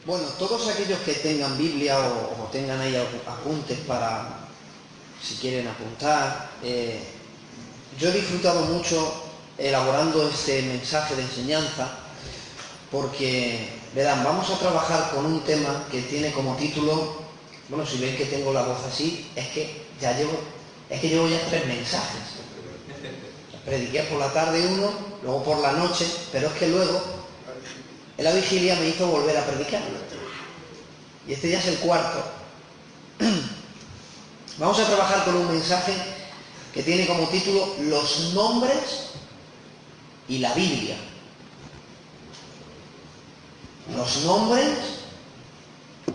Bueno, todos aquellos que tengan Biblia o tengan ahí apuntes para, si quieren apuntar, yo he disfrutado mucho elaborando este mensaje de enseñanza porque, verán, vamos a trabajar con un tema que tiene como título, bueno, si veis que tengo la voz así, es que llevo ya 3 mensajes. Prediqué por la tarde uno, luego por la noche, pero es que luego en la vigilia me hizo volver a predicar. Y este ya es el 4. Vamos a trabajar con un mensaje que tiene como título Los nombres y la Biblia. Los nombres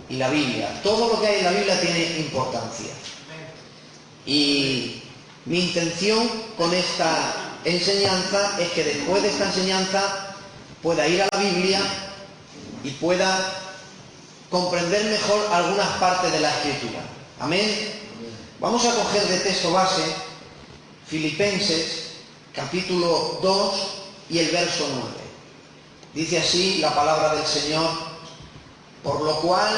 y la Biblia. Todo lo que hay en la Biblia tiene importancia. Y mi intención con esta enseñanza es que después de esta enseñanza pueda ir a la Biblia y pueda comprender mejor algunas partes de la Escritura. Amén. Vamos a coger de texto base Filipenses capítulo 2 y el verso 9. Dice así la palabra del Señor: por lo cual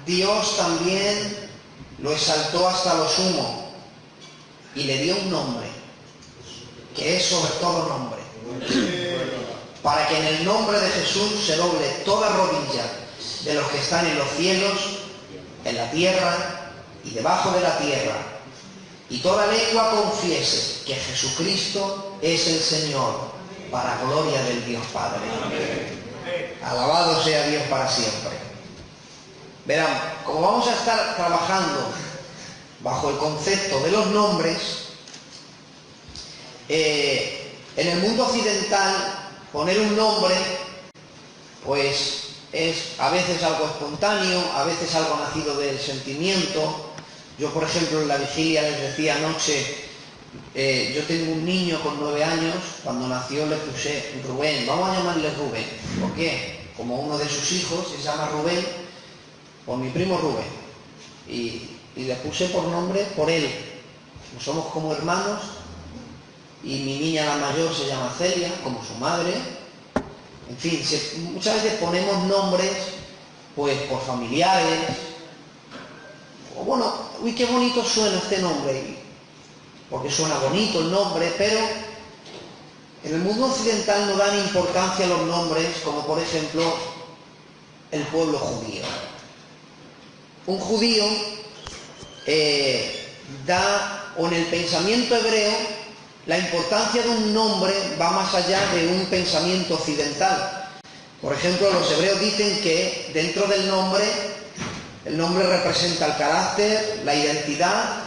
Dios también lo exaltó hasta lo sumo y le dio un nombre que es sobre todo nombre, para que en el nombre de Jesús se doble toda rodilla de los que están en los cielos, en la tierra y debajo de la tierra, y toda lengua confiese que Jesucristo es el Señor, para gloria del Dios Padre. Alabado sea Dios para siempre. Verán, como vamos a estar trabajando bajo el concepto de los nombres, en el mundo occidental poner un nombre pues es a veces algo espontáneo, a veces algo nacido del sentimiento. Yo, por ejemplo, en la vigilia les decía anoche, yo tengo un niño con 9 años, cuando nació le puse Rubén, vamos a llamarle Rubén. ¿Por qué? Como uno de sus hijos se llama Rubén, por mi primo Rubén. Y le puse por nombre por él. Somos como hermanos, y mi niña la mayor se llama Celia, como su madre. En fin, muchas veces ponemos nombres pues por familiares, o bueno, uy, qué bonito suena este nombre, porque suena bonito el nombre, pero en el mundo occidental no dan importancia a los nombres, como por ejemplo el pueblo judío. Un judío o en el pensamiento hebreo, la importancia de un nombre va más allá de un pensamiento occidental. Por ejemplo, los hebreos dicen que dentro del nombre, el nombre representa el carácter, la identidad,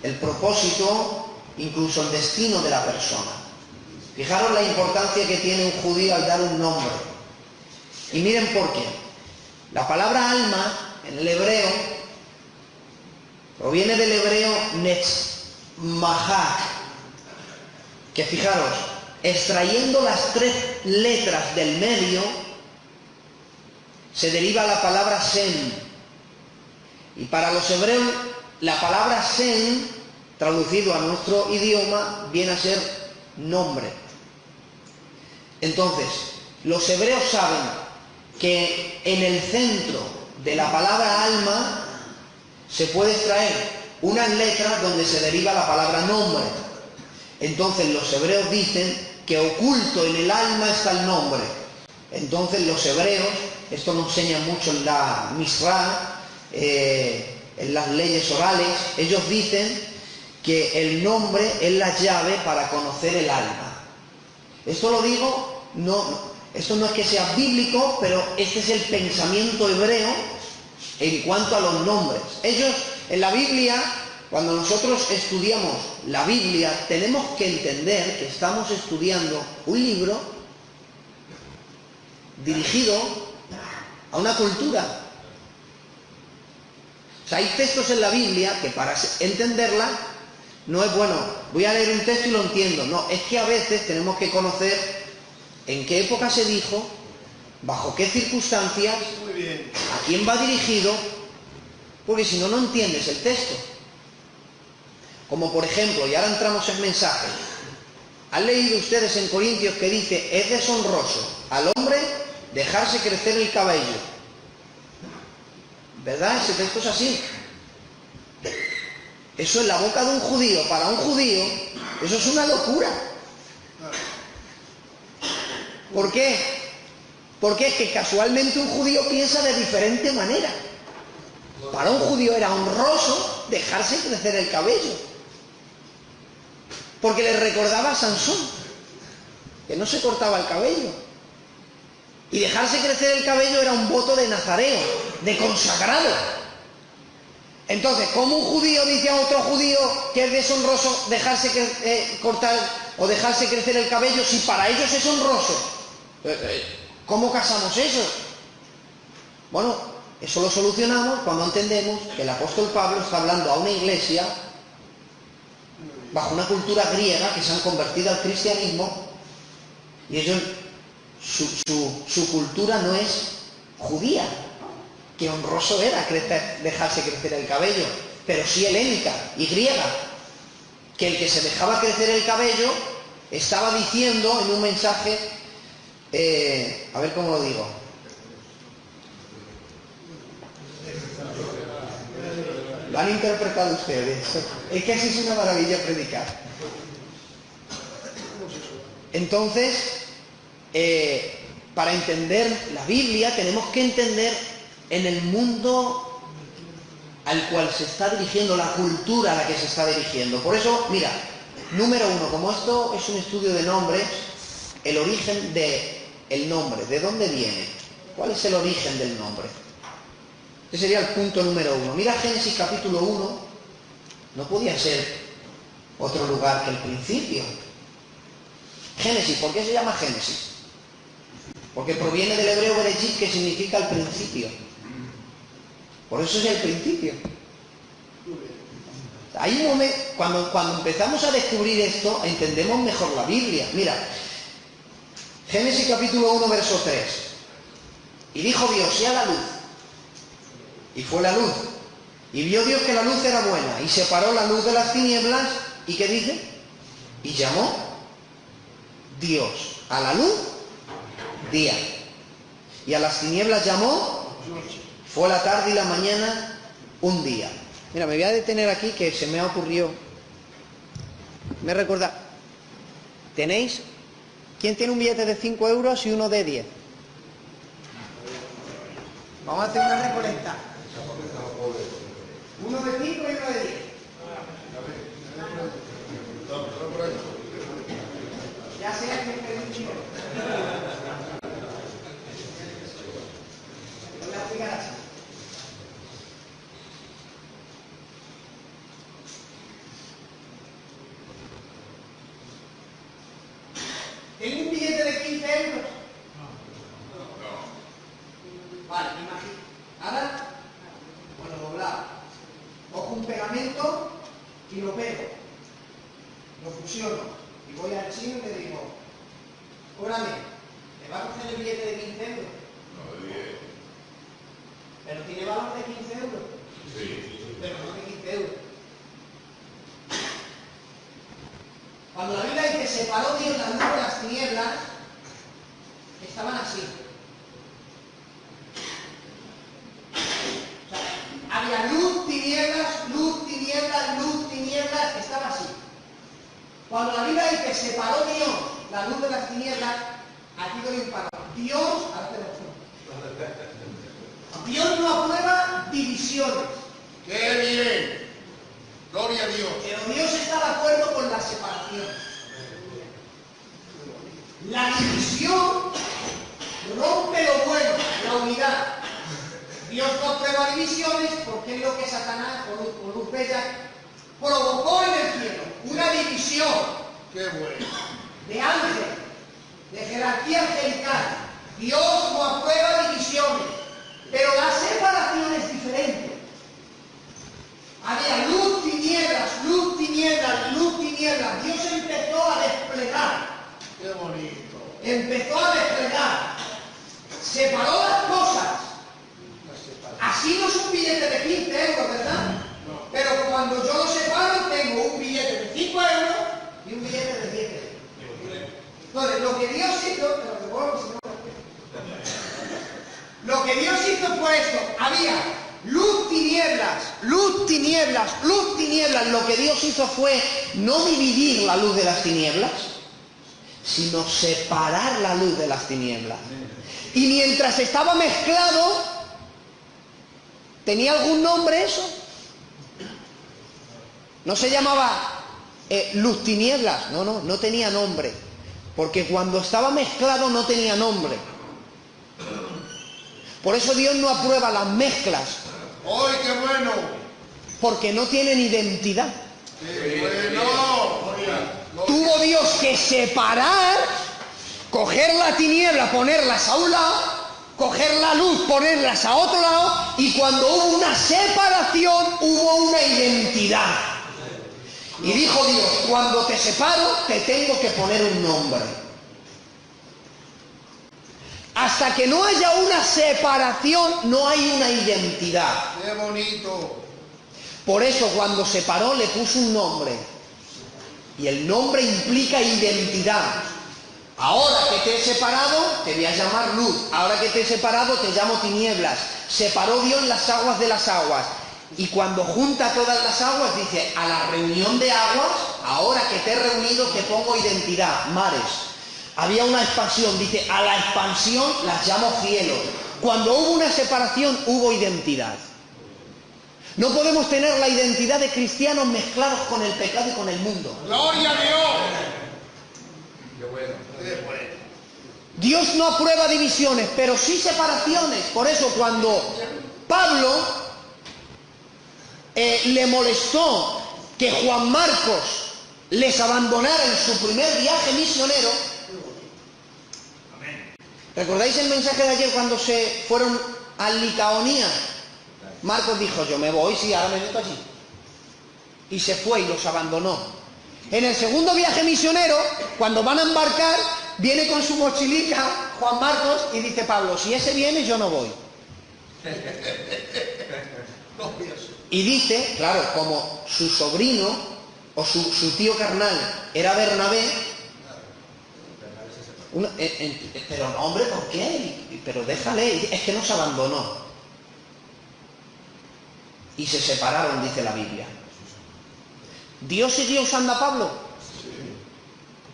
el propósito, incluso el destino de la persona. Fijaros la importancia que tiene un judío al dar un nombre. Y miren por qué. La palabra alma, en el hebreo, proviene del hebreo netzmahak, que fijaros, extrayendo las 3 letras del medio, se deriva la palabra Sem. Y para los hebreos, la palabra Sem, traducido a nuestro idioma, viene a ser nombre. Entonces, los hebreos saben que en el centro de la palabra alma se puede extraer unas letras donde se deriva la palabra nombre. Entonces los hebreos dicen que oculto en el alma está el nombre. Entonces los hebreos, esto nos enseña mucho en la Misra, en las leyes orales, ellos dicen que el nombre es la llave para conocer el alma. Esto lo digo, esto no es que sea bíblico, pero este es el pensamiento hebreo en cuanto a los nombres. Ellos en la Biblia, cuando nosotros estudiamos la Biblia, tenemos que entender que estamos estudiando un libro dirigido a una cultura. O sea, hay textos en la Biblia que para entenderla no es bueno, voy a leer un texto y lo entiendo. No, es que a veces tenemos que conocer en qué época se dijo, bajo qué circunstancias, a quién va dirigido, porque si no, no entiendes el texto. Como por ejemplo, y ahora entramos en mensaje, ¿han leído ustedes en Corintios que dice, es deshonroso al hombre dejarse crecer el cabello? ¿Verdad? Ese texto es así. Eso en la boca de un judío, para un judío, eso es una locura. ¿Por qué? Porque es que casualmente un judío piensa de diferente manera. Para un judío era honroso dejarse crecer el cabello, porque le recordaba a Sansón, que no se cortaba el cabello. Y dejarse crecer el cabello era un voto de nazareo, de consagrado. Entonces, ¿cómo un judío dice a otro judío que es deshonroso dejarse cortar o dejarse crecer el cabello si para ellos es honroso? ¿Cómo casamos eso? Bueno, eso lo solucionamos cuando entendemos que el apóstol Pablo está hablando a una iglesia bajo una cultura griega que se han convertido al cristianismo, y ellos, su cultura no es judía, que honroso era dejarse crecer el cabello, pero sí helénica y griega, que el que se dejaba crecer el cabello estaba diciendo en un mensaje, a ver cómo lo digo, lo han interpretado ustedes, es que así es una maravilla predicar. Entonces, para entender la Biblia tenemos que entender en el mundo al cual se está dirigiendo, la cultura a la que se está dirigiendo. Por eso, mira, número uno, como esto es un estudio de nombres, el origen del nombre, ¿de dónde viene? ¿Cuál es el origen del nombre? Ese sería el punto número uno. Mira Génesis capítulo 1, no podía ser otro lugar que el principio. Génesis, ¿por qué se llama Génesis? Porque proviene del hebreo bereshit, que significa el principio. Por eso es el principio. Hay un momento, cuando empezamos a descubrir esto, entendemos mejor la Biblia. Mira, Génesis capítulo 1, verso 3. Y dijo Dios, sea la luz. Y fue la luz. Y vio Dios que la luz era buena. Y separó la luz de las tinieblas. ¿Y qué dice? Y llamó Dios a la luz día. Y a las tinieblas llamó. Fue la tarde y la mañana un día. Mira, me voy a detener aquí, que se me ha ocurrido. Me recuerda. ¿Tenéis? ¿Quién tiene un billete de 5 euros y uno de 10? Vamos a hacer una recolecta. Uno de 5 y uno de 10. Ya sea que me un chico. Voy a explicar así. ¿Tengo un billete de 15 euros? No. Vale, imagínate. Ahora, bueno, doblado. Cojo un pegamento y lo pego. Lo fusiono. Y voy al chino y le digo, cóbrame, ¿me va a coger el billete de 15 euros? No, de 10. ¿Pero tiene valor de 15 euros? Sí. Pero no de 15 euros. Cuando la Biblia dice separó Dios la luz de las tinieblas, estaban así. O sea, había luz, tinieblas, luz, tinieblas, luz, tinieblas, estaba así. Cuando la Biblia dice separó Dios la luz de las tinieblas, aquí doy un palo. Dios, ahora te lo explico. Dios no aprueba divisiones. ¡Qué bien! ¡Gloria a Dios! Pero Dios está de acuerdo con la separación. La división rompe lo bueno, la unidad. Dios no aprueba divisiones porque es lo que Satanás, con luz bella, provocó en el cielo. Una división. ¡Qué bueno! De ángel, de jerarquía angelical. Dios no aprueba divisiones, pero la separación es diferente. Había luz, tinieblas, luz, tinieblas, luz, tinieblas. Dios empezó a desplegar. ¡Qué bonito! Empezó a desplegar. Separó las cosas. Así no es un billete de 15 euros, ¿verdad? No. Pero cuando yo lo separo, tengo un billete de 5 euros y un billete de 10 euros. Entonces, lo que Dios hizo, lo que Dios hizo fue esto. Había luz, tinieblas, luz, tinieblas, luz, tinieblas. Lo que Dios hizo fue no dividir la luz de las tinieblas, sino separar la luz de las tinieblas. Y mientras estaba mezclado, ¿tenía algún nombre eso? No se llamaba luz, tinieblas, no tenía nombre, porque cuando estaba mezclado no tenía nombre. Por eso Dios no aprueba las mezclas. ¡Ay, qué bueno! Porque no tienen identidad. ¡Qué bueno! Tuvo Dios que separar, coger la tiniebla, ponerlas a un lado, coger la luz, ponerlas a otro lado, y cuando hubo una separación, hubo una identidad. Y dijo Dios, cuando te separo, te tengo que poner un nombre. Hasta que no haya una separación, no hay una identidad. ¡Qué bonito! Por eso cuando separó le puso un nombre. Y el nombre implica identidad. Ahora que te he separado, te voy a llamar luz. Ahora que te he separado, te llamo tinieblas. Separó Dios las aguas de las aguas. Y cuando junta todas las aguas, dice, a la reunión de aguas, ahora que te he reunido, te pongo identidad, mares. Había una expansión, dice, a la expansión las llamo cielos. Cuando hubo una separación, hubo identidad. No podemos tener la identidad de cristianos mezclados con el pecado y con el mundo. ¡Gloria a Dios! ¡Qué bueno! ¡Qué bueno! Dios no aprueba divisiones, pero sí separaciones. Por eso cuando Pablo le molestó que Juan Marcos les abandonara en su primer viaje misionero, ¿recordáis el mensaje de ayer cuando se fueron a Licaonía? Marcos dijo, yo me voy, sí, ahora me meto allí. Y se fue y los abandonó. En el segundo viaje misionero, cuando van a embarcar, viene con su mochilica Juan Marcos y dice Pablo, si ese viene, yo no voy. Y dice, claro, como su sobrino o su tío carnal era Bernabé, pero no, hombre, ¿por qué? Pero déjale, es que nos abandonó. Y se separaron, dice la Biblia. ¿Dios siguió usando a Pablo?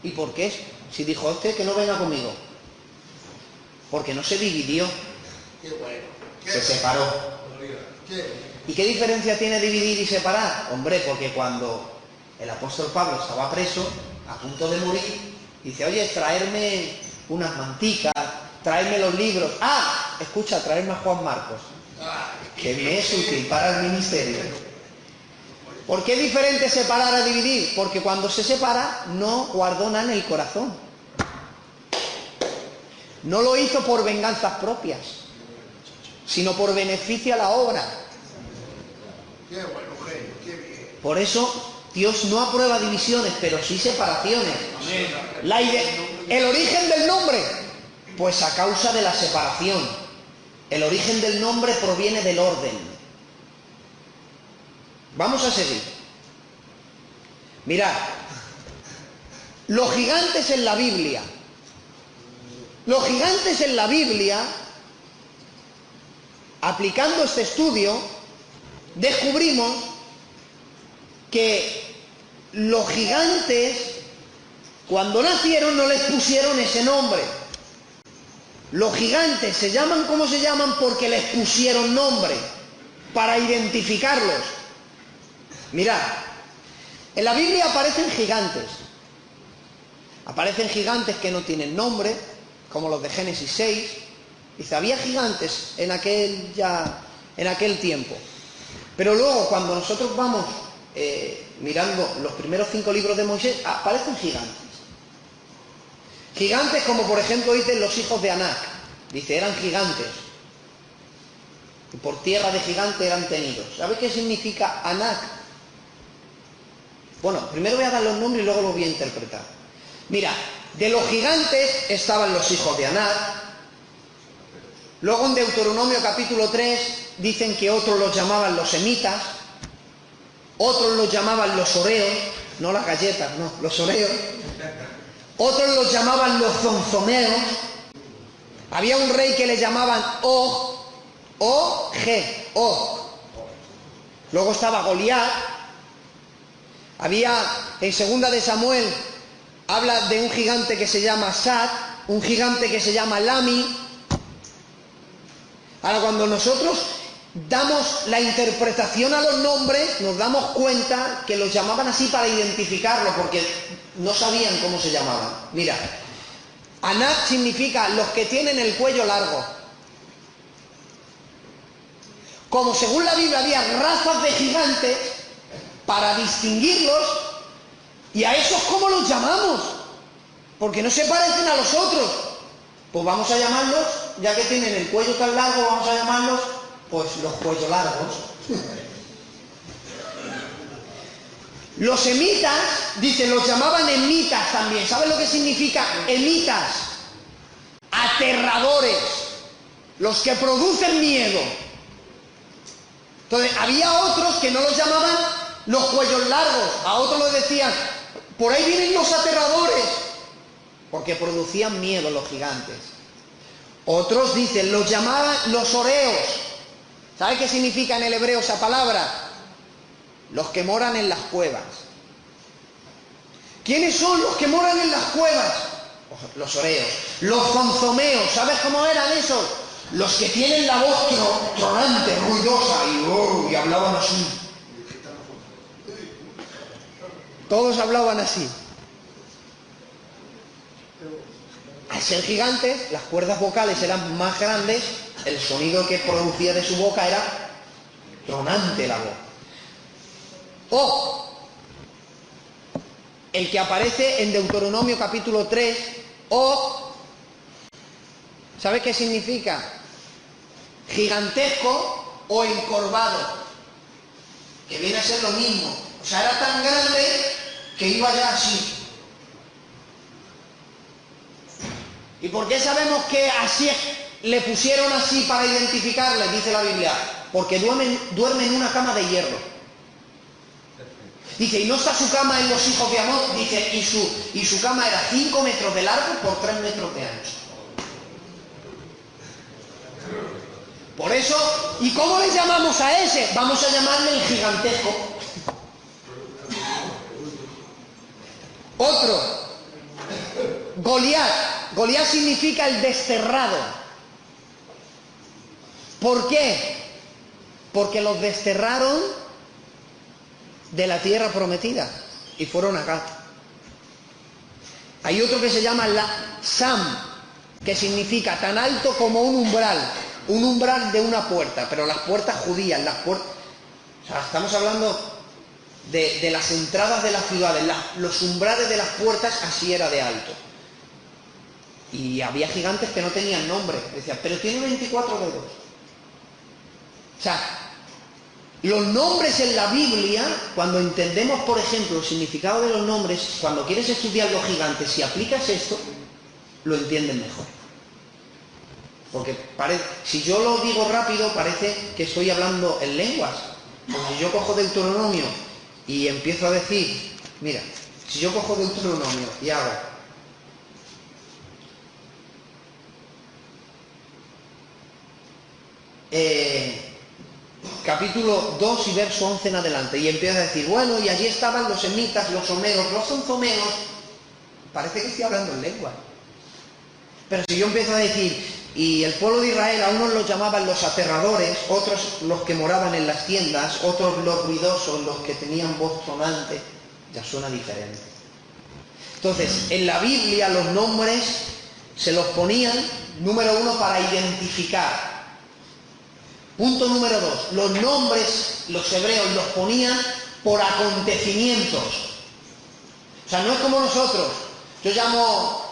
¿Y por qué? Si dijo que no venga conmigo. Porque no se dividió. ¡Qué bueno! Se separó. ¿Y qué diferencia tiene dividir y separar? Hombre, porque cuando el apóstol Pablo estaba preso, a punto de morir, dice, oye, traerme unas manticas, traerme los libros. Ah, escucha, traerme a Juan Marcos, que me es útil para el ministerio. ¿Por qué es diferente separar a dividir? Porque cuando se separa no guardó nada en el corazón. No lo hizo por venganzas propias, sino por beneficio a la obra. ¡Qué bueno, genio! ¡Qué bien! Por eso Dios no aprueba divisiones, pero sí separaciones. El origen del nombre, pues a causa de la separación. El origen del nombre proviene del orden. Vamos a seguir. Mirad, los gigantes en la Biblia. Los gigantes en la Biblia, aplicando este estudio, descubrimos que los gigantes, cuando nacieron, no les pusieron ese nombre. Los gigantes se llaman como se llaman porque les pusieron nombre, para identificarlos. Mirad, en la Biblia aparecen gigantes. Aparecen gigantes que no tienen nombre, como los de Génesis 6. Dice, había gigantes en aquel tiempo. Pero luego, cuando nosotros vamos mirando los primeros 5 libros de Moisés, aparecen gigantes. Gigantes como por ejemplo dicen los hijos de Anac. Dice, eran gigantes. Y por tierra de gigante eran tenidos. ¿Sabe qué significa Anac? Bueno, primero voy a dar los nombres y luego los voy a interpretar. Mira, de los gigantes estaban los hijos de Anac. Luego en Deuteronomio capítulo 3 dicen que otros los llamaban los semitas, otros los llamaban los oreos, no las galletas, no, los oreos. Otros los llamaban los zonzoneos. Había un rey que le llamaban Og, Og. Luego estaba Goliat. Había, en 2 de Samuel, habla de un gigante que se llama Sat, un gigante que se llama Lami. Ahora, cuando nosotros damos la interpretación a los nombres, nos damos cuenta que los llamaban así para identificarlos, porque no sabían cómo se llamaban. Mira, Anak significa los que tienen el cuello largo. Como según la Biblia había razas de gigantes, para distinguirlos, ¿y a esos cómo los llamamos? Porque no se parecen a los otros. Pues vamos a llamarlos, ya que tienen el cuello tan largo, vamos a llamarlos, pues los cuellos largos. Los emitas, dice, los llamaban emitas también. ¿Sabes lo que significa emitas? Aterradores, los que producen miedo. Entonces, había otros que no los llamaban los cuellos largos, a otros les decían, por ahí vienen los aterradores, porque producían miedo los gigantes. Otros, dicen, los llamaban los oreos. ¿Sabes qué significa en el hebreo esa palabra? Los que moran en las cuevas. ¿Quiénes son los que moran en las cuevas? Los oreos. Los zonzomeos, ¿sabes cómo eran esos? Los que tienen la voz tronante, ruidosa, y hablaban así. Todos hablaban así. Al ser gigantes, las cuerdas vocales eran más grandes, el sonido que producía de su boca era tronante la voz. O el que aparece en Deuteronomio capítulo 3, o, ¿sabes qué significa? Gigantesco o encorvado, que viene a ser lo mismo. O sea, era tan grande que iba ya así. ¿Y por qué sabemos que así le pusieron así para identificarle? Dice la Biblia, porque duerme en una cama de hierro. Dice, y no está su cama en los hijos de Amón, dice, y su cama era 5 metros de largo por 3 metros de ancho. Por eso, ¿y cómo le llamamos a ese? Vamos a llamarle el gigantesco. Otro, Goliat. Goliat significa el desterrado. ¿Por qué? Porque los desterraron de la tierra prometida y fueron acá. Hay otro que se llama Sam, que significa tan alto como un umbral de una puerta, pero las puertas judías, o sea, estamos hablando de las entradas de las ciudades, los umbrales de las puertas, así era de alto. Y había gigantes que no tenían nombre, decían, pero tiene 24 dedos. O sea, los nombres en la Biblia, cuando entendemos, por ejemplo, el significado de los nombres, cuando quieres estudiar los gigantes, si aplicas esto, lo entienden mejor. Porque si yo lo digo rápido, parece que estoy hablando en lenguas. Porque si yo cojo Deuteronomio y empiezo a decir, mira, si yo cojo Deuteronomio y hago capítulo 2 y verso 11 en adelante, y empiezo a decir, bueno, y allí estaban los emitas, los homeos, los zonzomeos, parece que estoy hablando en lengua. Pero si yo empiezo a decir, y el pueblo de Israel, a unos los llamaban los aterradores, otros los que moraban en las tiendas, otros los ruidosos, los que tenían voz sonante, ya suena diferente. Entonces, en la Biblia los nombres se los ponían, número 1, para identificar. Punto número 2, los nombres, los hebreos los ponían por acontecimientos. O sea, no es como nosotros. He llamado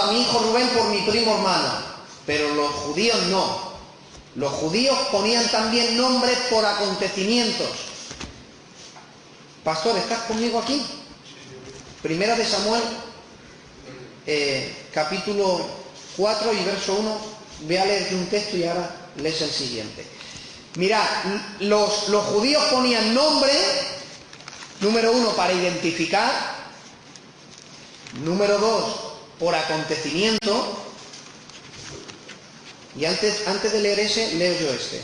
a mi hijo Rubén por mi primo hermano, pero los judíos no. Los judíos ponían también nombres por acontecimientos. Pastor, ¿estás conmigo aquí? Primera de Samuel, capítulo 4 y verso 1. Voy a leerte un texto y ahora lees el siguiente. Mirad, los judíos ponían nombre, número 1, para identificar, número 2, por acontecimiento, y antes de leer ese, leo yo este.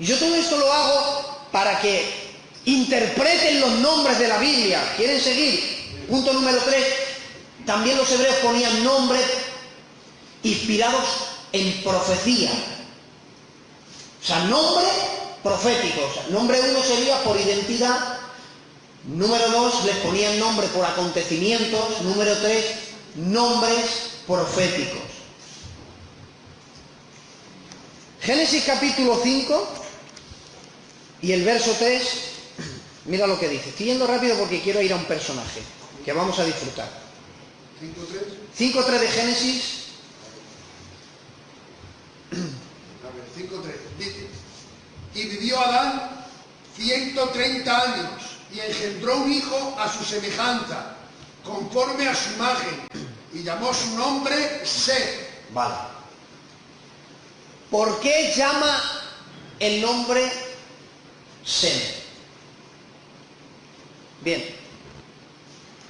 Y yo todo esto lo hago para que interpreten los nombres de la Biblia. ¿Quieren seguir? Punto número 3. También los hebreos ponían nombres inspirados en profecía. O sea, nombres proféticos. Nombre 1 sería por identidad. Número 2, les ponían nombre por acontecimientos. Número 3, nombres proféticos. Génesis capítulo 5 y el verso 3, mira lo que dice. Estoy yendo rápido porque quiero ir a un personaje que vamos a disfrutar. 5.3. 5.3 de Génesis. A ver, 5.3. Dice: y vivió Adán 130 años y engendró un hijo a su semejanza, conforme a su imagen, y llamó su nombre Set. Vale. ¿Por qué llama el nombre Set? Bien.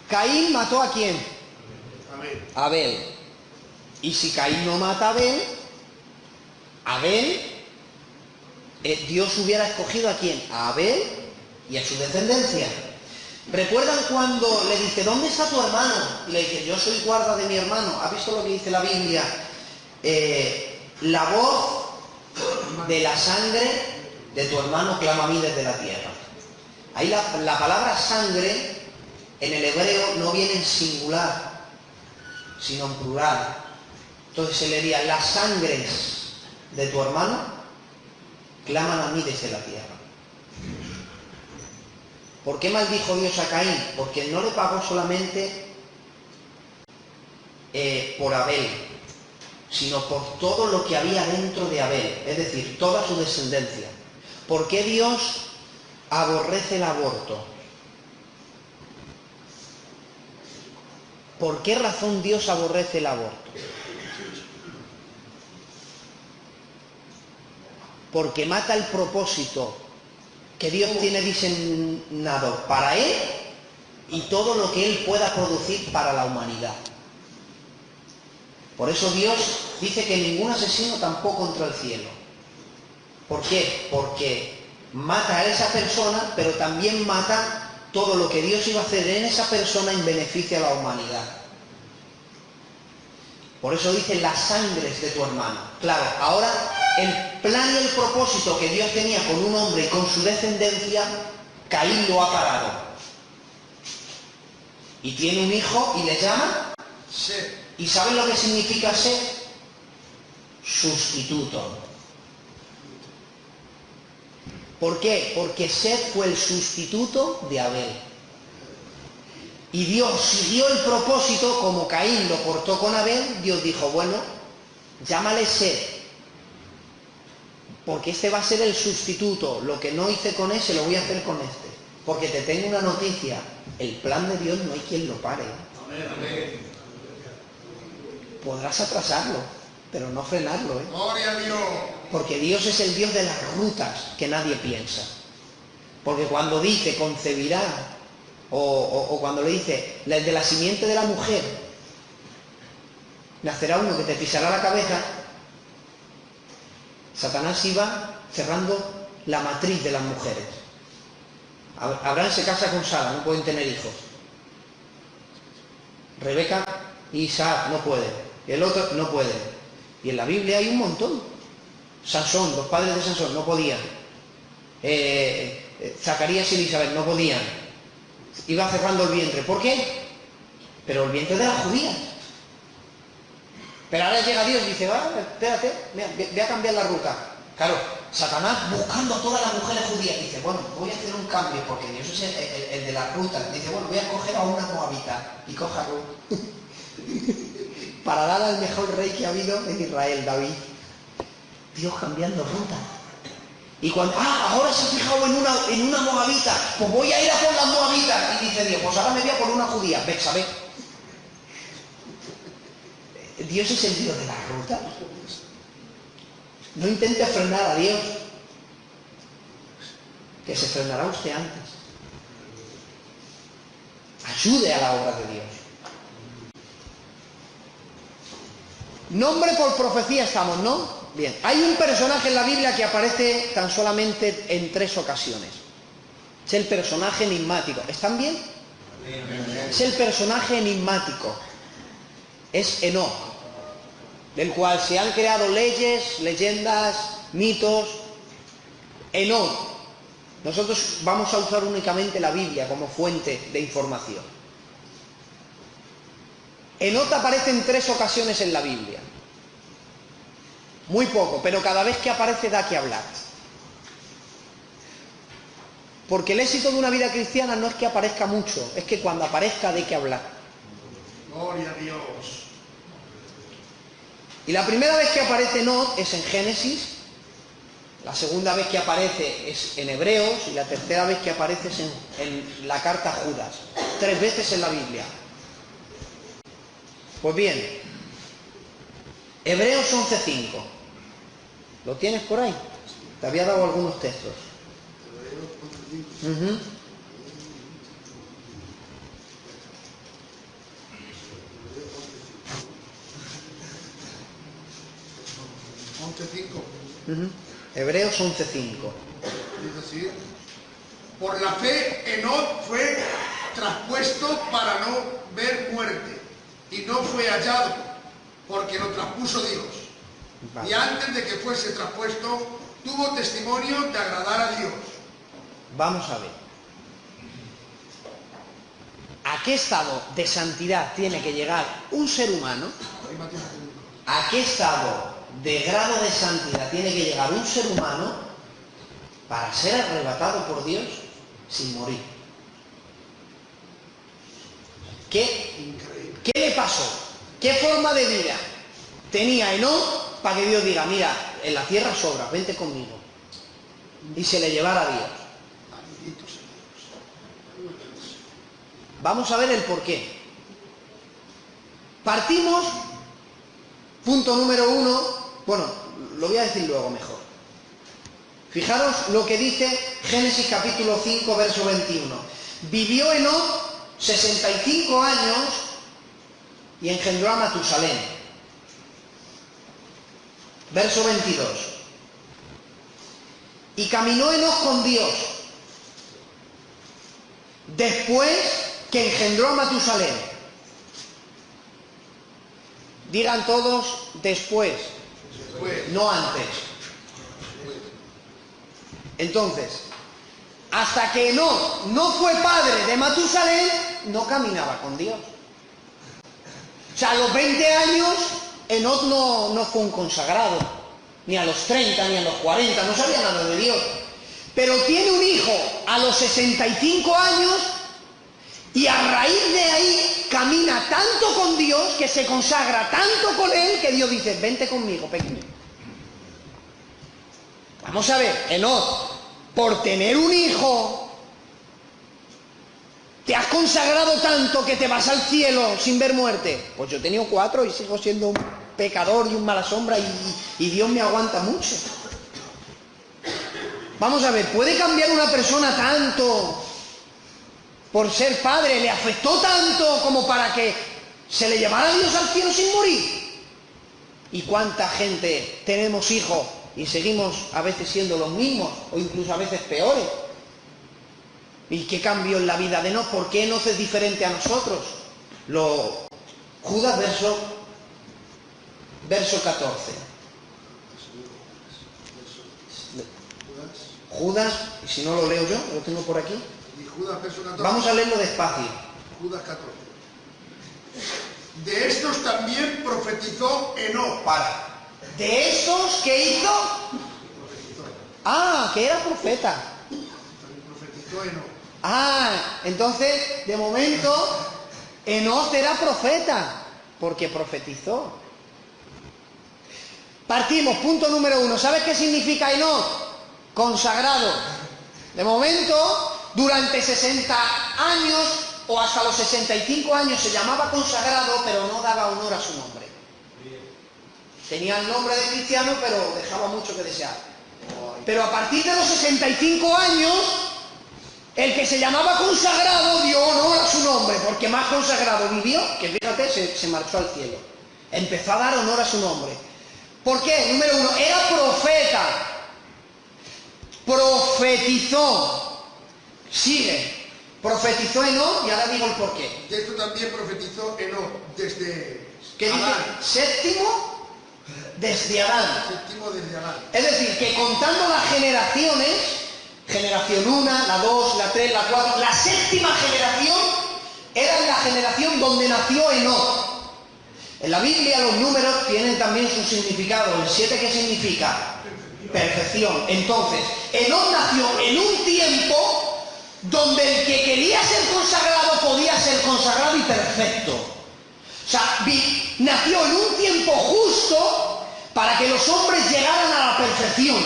Caín mató a quién? Amén. Abel. Y si Caín no mata a Abel, Dios hubiera escogido a quién? A Abel y a su descendencia. ¿Recuerdan cuando le dice, ¿dónde está tu hermano? Y le dice, yo soy guarda de mi hermano. ¿Ha visto lo que dice la Biblia? La voz de la sangre de tu hermano clama a mí desde la tierra. Ahí la palabra sangre en el hebreo no viene en singular, sino en plural. Entonces se leería, las sangres de tu hermano claman a mí desde la tierra. ¿Por qué maldijo Dios a Caín? Porque no le pagó solamente por Abel, sino por todo lo que había dentro de Abel, es decir, toda su descendencia. ¿Por qué Dios aborrece el aborto? ¿Por qué razón Dios aborrece el aborto? Porque mata el propósito que Dios tiene diseñado para Él y todo lo que Él pueda producir para la humanidad. Por eso Dios dice que ningún asesino tampoco entra al cielo. ¿Por qué? Porque mata a esa persona, pero también mata todo lo que Dios iba a hacer en esa persona en beneficio a la humanidad. Por eso dice las sangres de tu hermano. Claro, ahora el plan y el propósito que Dios tenía con un hombre y con su descendencia, Caín lo ha parado. Y tiene un hijo y le llama Set. ¿Y saben lo que significa ser? Sustituto. ¿Por qué? Porque Set fue el sustituto de Abel. Y Dios siguió el propósito, como Caín lo cortó con Abel, Dios dijo, bueno, llámale Set, porque este va a ser el sustituto. Lo que no hice con ese lo voy a hacer con este. Porque te tengo una noticia, el plan de Dios no hay quien lo pare. Amén. Podrás atrasarlo, pero no frenarlo, ¿eh? Gloria a Dios. Porque Dios es el Dios de las rutas que nadie piensa. Porque cuando dice concebirá, o cuando le dice de la simiente de la mujer nacerá uno que te pisará la cabeza, Satanás iba cerrando la matriz de las mujeres. Abraham se casa con Sara, no pueden tener hijos. Rebeca y Isaac no pueden. El otro no puede. Y en la Biblia hay un montón. Sansón, los padres de Sansón no podían. Zacarías y Elizabeth no podían. Iba cerrando el vientre. ¿Por qué? Pero el vientre de las judías. Pero ahora llega Dios y dice, espérate, voy a cambiar la ruta. Claro, Satanás buscando a todas las mujeres judías dice, bueno, voy a hacer un cambio porque Dios es el de la ruta. Dice, bueno, voy a coger a una moabita y coja a Ruth. Para dar al mejor rey que ha habido en Israel, David. Dios cambiando ruta. Y cuando, ahora se ha fijado en una moabita, pues voy a ir a por las moabitas. Y dice Dios, pues ahora me voy a por una judía. ¿Sabes? Dios es el Dios de la ruta. No intente frenar a Dios, que se frenará usted antes. Ayude a la obra de Dios. Nombre por profecía estamos, ¿no? Bien, hay un personaje en la Biblia que aparece tan solamente en 3 ocasiones. Es el personaje enigmático. ¿Están bien? Es el personaje enigmático. Es Enoc, del cual se han creado leyes, leyendas, mitos. Enoc. Nosotros vamos a usar únicamente la Biblia como fuente de información. Enoc aparece en 3 ocasiones en la Biblia. Muy poco, pero cada vez que aparece da que hablar. Porque el éxito de una vida cristiana no es que aparezca mucho, es que cuando aparezca dé que hablar. Gloria a Dios. Y la primera vez que aparece Enoc es en Génesis, la segunda vez que aparece es en Hebreos y la tercera vez que aparece es en la carta a Judas. 3 veces en la Biblia. Pues bien, Hebreos 11:5. ¿Lo tienes por ahí? Te había dado algunos textos. Uh-huh. Hebreos 11:5. Es decir, por la fe Enoc fue traspuesto para no ver muerte y no fue hallado porque lo traspuso Dios. Vale. Y antes de que fuese traspuesto tuvo testimonio de agradar a Dios. Vamos a ver. ¿A qué estado de santidad tiene que llegar un ser humano? ¿A qué estado de grado de santidad tiene que llegar un ser humano para ser arrebatado por Dios sin morir? ¿Qué le pasó? ¿Qué forma de vida tenía Enoc para que Dios diga, mira, en la tierra sobra, vente conmigo? Y se le llevara a Dios. Vamos a ver el porqué. Partimos, punto número 1, bueno, lo voy a decir luego mejor. Fijaros lo que dice Génesis capítulo 5, verso 21. Vivió Enoc 65 años y engendró a Matusalén. Verso 22. Y caminó Enoc con Dios después que engendró a Matusalén. Digan todos después, no antes. Entonces, hasta que Enoc no fue padre de Matusalén, no caminaba con Dios. O sea, a los 20 años, Enoc no fue un consagrado, ni a los 30, ni a los 40, no sabía nada de Dios. Pero tiene un hijo a los 65 años y a raíz de ahí camina tanto con Dios, que se consagra tanto con Él, que Dios dice, vente conmigo, pequeño. Vamos a ver, Enoc, por tener un hijo, ¿te has consagrado tanto que te vas al cielo sin ver muerte? Pues yo he tenido 4 y sigo siendo un pecador y un mala sombra y Dios me aguanta mucho. Vamos a ver, ¿puede cambiar una persona tanto por ser padre? ¿Le afectó tanto como para que se le llevara a Dios al cielo sin morir? ¿Y cuánta gente tenemos hijos y seguimos a veces siendo los mismos o incluso a veces peores? ¿Y qué cambió en la vida de Enoc? ¿Por qué Enoc es diferente a nosotros? Judas verso 14. Judas, y si no lo leo yo, lo tengo por aquí. Judas, verso 14. Vamos a leerlo despacio. Judas 14. De estos también profetizó Enoc. ¿De estos qué hizo? Ah, que era profeta. También profetizó Enoc. Ah, entonces, de momento, Enoc era profeta, porque profetizó. Partimos, punto número 1. ¿Sabes qué significa Enoc? Consagrado. De momento, durante 60 años o hasta los 65 años se llamaba consagrado, pero no daba honor a su nombre. Tenía el nombre de cristiano, pero dejaba mucho que desear. Pero a partir de los 65 años, el que se llamaba consagrado dio honor a su nombre, porque más consagrado vivió, que fíjate, se marchó al cielo. Empezó a dar honor a su nombre. ¿Por qué? Número uno, era profeta. Profetizó. Sigue. Profetizó Enoc y ahora digo el por qué. De esto también profetizó Enoc desde ¿Qué dice? Séptimo desde Adán. Séptimo desde Adán. Es decir, que contando las generaciones, generación 1, la 2, la 3, la 4, la séptima generación era la generación donde nació Enoc. En la Biblia los números tienen también su significado. El 7, ¿qué significa? Perfección. Entonces, Enoc nació en un tiempo donde el que quería ser consagrado podía ser consagrado y perfecto. O sea, nació en un tiempo justo para que los hombres llegaran a la perfección.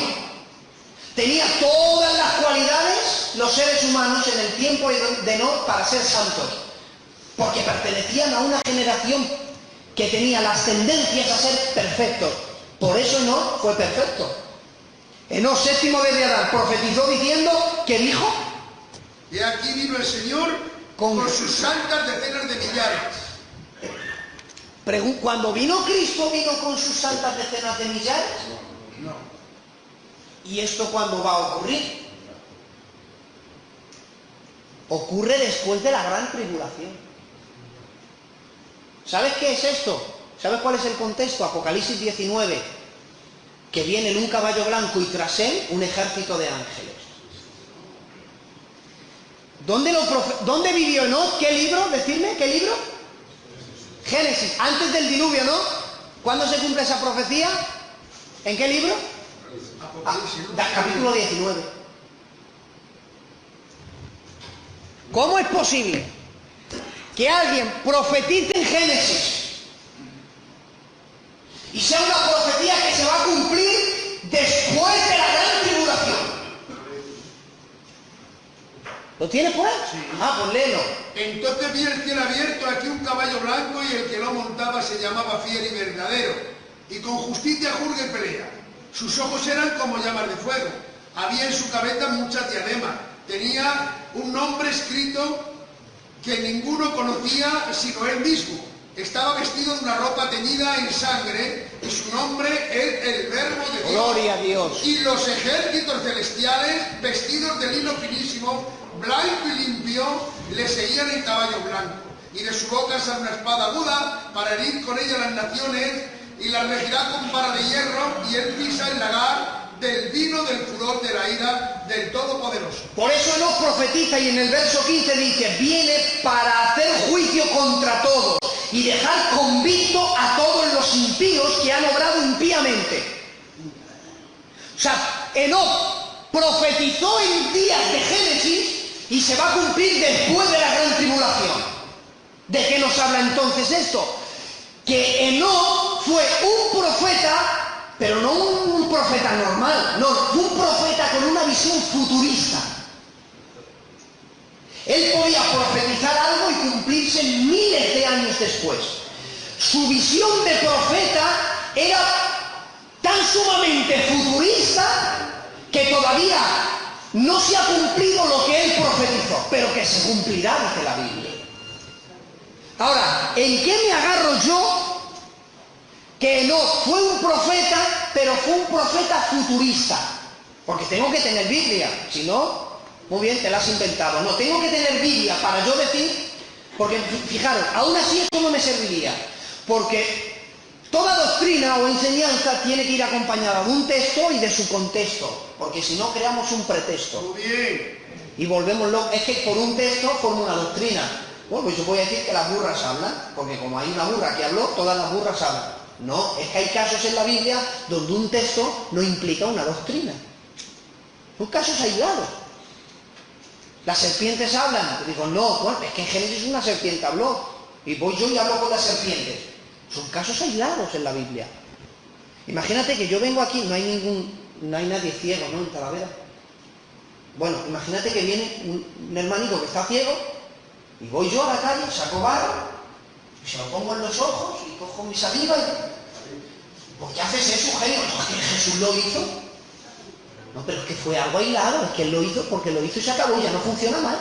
Tenía todas las cualidades los seres humanos en el tiempo de Enoc para ser santos, porque pertenecían a una generación que tenía las tendencias a ser perfectos. Por eso Enoc fue perfecto. Enoc, séptimo desde Adán, profetizó diciendo, ¿qué dijo? Y aquí vino el Señor con sus santas decenas de millares. Cuando vino Cristo, ¿vino con sus santas decenas de millares? No. ¿Y esto cuándo va a ocurrir? Ocurre después de la gran tribulación. ¿Sabes qué es esto? ¿Sabes cuál es el contexto? Apocalipsis 19, que viene en un caballo blanco y tras él un ejército de ángeles. ¿Dónde vivió Enoc? ¿Qué libro? Decidme, ¿qué libro? Génesis, antes del diluvio, ¿no? ¿Cuándo se cumple esa profecía? ¿En qué libro? Capítulo 19. ¿Cómo es posible que alguien profetice en Génesis y sea una profecía que se va a cumplir después de la gran tribulación? ¿Lo tienes por ahí? Sí. Pues léelo. Entonces vi el cielo abierto, aquí un caballo blanco, y el que lo montaba se llamaba Fiel y Verdadero, y con justicia juzga y pelea. Sus ojos eran como llamas de fuego. Había en su cabeza muchas diademas. Tenía un nombre escrito que ninguno conocía sino él mismo. Estaba vestido de una ropa teñida en sangre, y su nombre es el Verbo de Dios. Gloria a Dios. Y los ejércitos celestiales, vestidos de lino finísimo, blanco y limpio, le seguían en caballo blanco. Y de su boca sale una espada aguda para herir con ella las naciones, y las regirá con vara de hierro, y él pisa el lagar del vino del furor de la ira del Todopoderoso. Por eso nos profetiza, y en el verso 15 dice, viene para hacer juicio contra todos y dejar convicto a todos los impíos que han obrado impíamente. O sea, Enoc profetizó en días de Génesis y se va a cumplir después de la gran tribulación. ¿De qué nos habla entonces esto? Que Enoc fue un profeta, pero no un profeta normal, no, un profeta con una visión futurista. Él podía profetizar algo y cumplirse miles de años después. Su visión de profeta era tan sumamente futurista que todavía no se ha cumplido lo que él profetizó, pero que se cumplirá, dice la Biblia. Ahora, ¿en qué me agarro yo? Que no fue un profeta, pero fue un profeta futurista. Porque tengo que tener Biblia, si no, muy bien, te la has inventado. No, tengo que tener Biblia para yo decir, porque fijaros, aún así esto no me serviría. Porque toda doctrina o enseñanza tiene que ir acompañada de un texto y de su contexto, porque si no creamos un pretexto. Muy bien. Y volvemos locos. Es que por un texto forma una doctrina. Bueno, pues yo voy a decir que las burras hablan, porque como hay una burra que habló, todas las burras hablan. No, es que hay casos en la Biblia donde un texto no implica una doctrina. Son casos aislados. Las serpientes hablan. Digo, no, bueno, es que en Génesis una serpiente habló. Y voy yo y hablo con las serpientes. Son casos aislados en la Biblia. Imagínate que yo vengo aquí, no hay nadie ciego, ¿no? En Talavera. Bueno, imagínate que viene un hermanito que está ciego, y voy yo a la calle, saco barro, y se lo pongo en los ojos, y cojo mi saliva, y... ¿por qué haces eso, genio? ¿No que Jesús lo hizo? No, pero es que fue algo aislado, es que él lo hizo porque lo hizo y se acabó, ya no funciona más.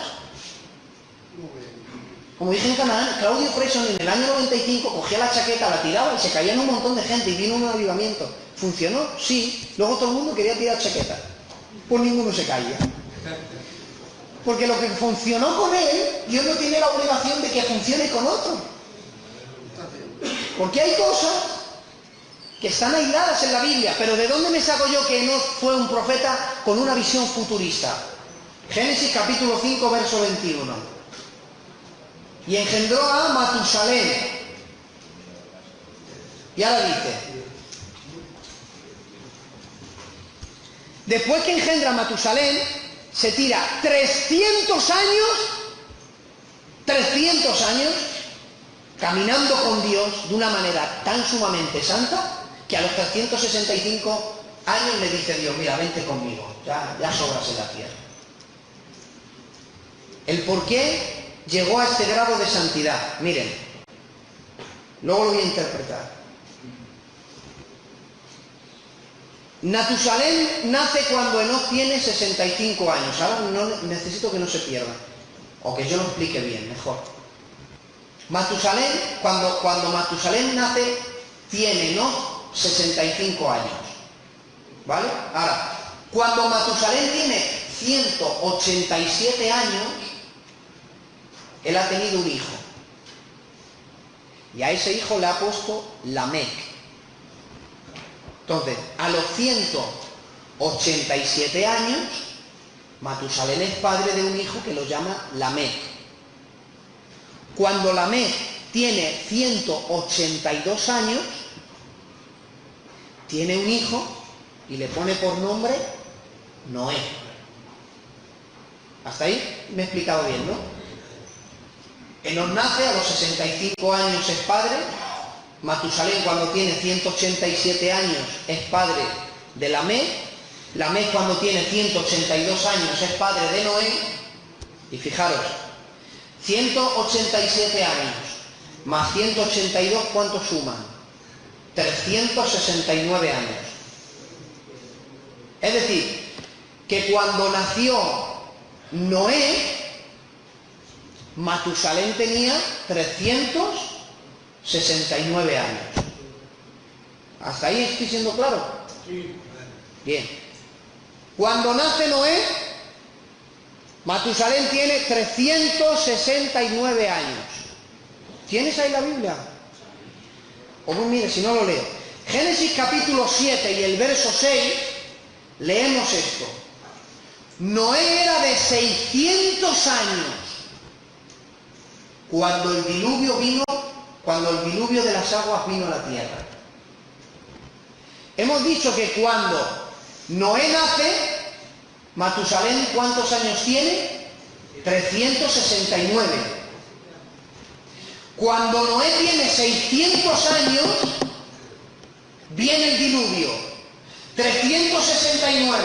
Como dije en Canaán, Claudio Presson en el año 95 cogía la chaqueta, la tiraba y se caían un montón de gente y vino un avivamiento. ¿Funcionó? Sí. Luego todo el mundo quería tirar chaquetas. Pues ninguno se caía. Porque lo que funcionó con él, Dios no tiene la obligación de que funcione con otro. Porque hay cosas que están aisladas en la Biblia. Pero ¿de dónde me saco yo que Enoc fue un profeta con una visión futurista? Génesis capítulo 5, verso 21. Y engendró a Matusalén. Y ahora dice, después que engendra a Matusalén, se tira 300 años, caminando con Dios de una manera tan sumamente santa, que a los 365 años le dice Dios, mira, vente conmigo, ya sobras en la tierra. El por qué llegó a este grado de santidad, miren, luego lo voy a interpretar. Matusalén nace cuando Enoc tiene 65 años. Ahora necesito que no se pierda, o que yo lo explique bien, mejor. Matusalén, cuando Matusalén nace, tiene Enoc 65 años. ¿Vale? Ahora, cuando Matusalén tiene 187 años, él ha tenido un hijo. Y a ese hijo le ha puesto Lamec. Entonces, a los 187 años, Matusalén es padre de un hijo que lo llama Lamec. Cuando Lamec tiene 182 años, tiene un hijo y le pone por nombre Noé. ¿Hasta ahí me he explicado bien, no? Enoc nace, a los 65 años es padre. Matusalén, cuando tiene 187 años, es padre de Lamec. Lamec, cuando tiene 182 años, es padre de Noé. Y fijaros, 187 años más 182, ¿cuánto suman? 369 años. Es decir, que cuando nació Noé, Matusalén tenía 369 años. ¿Hasta ahí estoy siendo claro? Sí. Bien. Cuando nace Noé, Matusalén tiene 369 años. ¿Tienes ahí la Biblia? O pues mire, si no lo leo. Génesis capítulo 7 y el verso 6, leemos esto. Noé era de 600 años cuando el diluvio de las aguas vino a la tierra. Hemos dicho que cuando Noé nace, Matusalén, ¿cuántos años tiene? 369. Cuando Noé tiene 600 años, viene el diluvio. 369